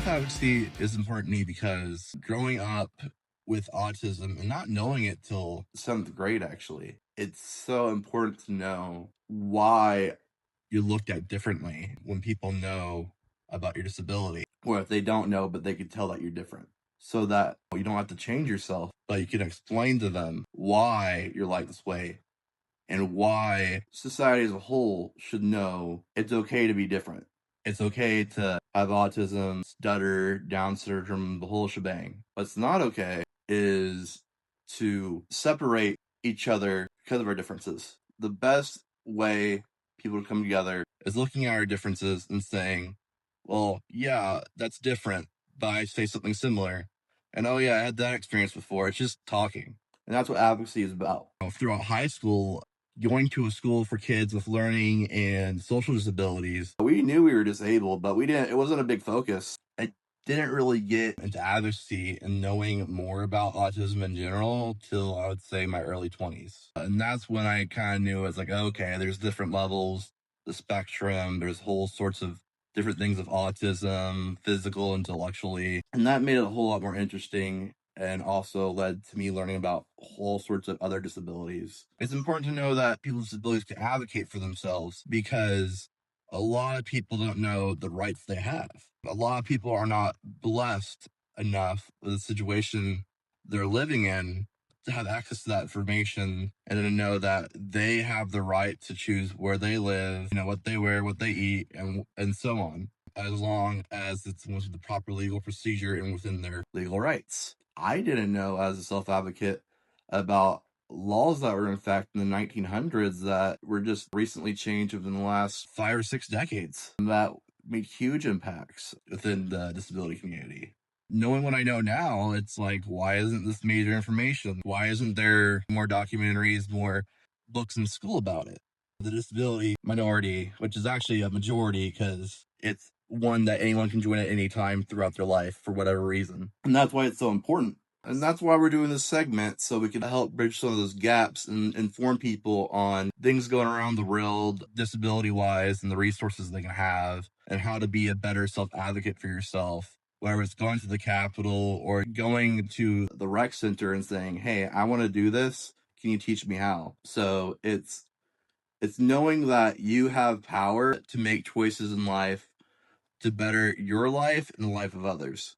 Self-advocacy is important to me because growing up with autism and not knowing it till seventh grade, actually, it's so important to know why you're looked at differently when people know about your disability, or if they don't know, but they can tell that you're different. So that you don't have to change yourself, but you can explain to them why you're like this way and why society as a whole should know it's okay to be different. It's okay to have autism, stutter, Down syndrome, the whole shebang. What's not okay is to separate each other because of our differences. The best way people to come together is looking at our differences and saying, well, yeah, that's different, but I say something similar. And oh, yeah, I had that experience before. It's just talking. And that's what advocacy is about. Throughout high school, going to a school for kids with learning and social disabilities, we knew we were disabled, but it wasn't a big focus. I didn't really get into advocacy and knowing more about autism in general till I would say my early 20s. And that's when I kind of knew it's like, okay, there's different levels, the spectrum, there's whole sorts of different things of autism, physical, intellectually. And that made it a whole lot more interesting and also led to me learning about all sorts of other disabilities. It's important to know that people with disabilities can advocate for themselves because a lot of people don't know the rights they have. A lot of people are not blessed enough with the situation they're living in to have access to that information and to know that they have the right to choose where they live, what they wear, what they eat, and so on, as long as it's within the proper legal procedure and within their legal rights. I didn't know as a self-advocate about laws that were in effect in the 1900s that were just recently changed within the last 5 or 6 decades that made huge impacts within the disability community. Knowing what I know now, it's like, why isn't this major information? Why isn't there more documentaries, more books in school about it? The disability minority, which is actually a majority because it's one that anyone can join at any time throughout their life for whatever reason. And that's why it's so important. And that's why we're doing this segment, so we can help bridge some of those gaps and inform people on things going around the world, disability-wise, and the resources they can have, and how to be a better self-advocate for yourself, whether it's going to the Capitol or going to the rec center and saying, hey, I want to do this. Can you teach me how? So it's knowing that you have power to make choices in life to better your life and the life of others.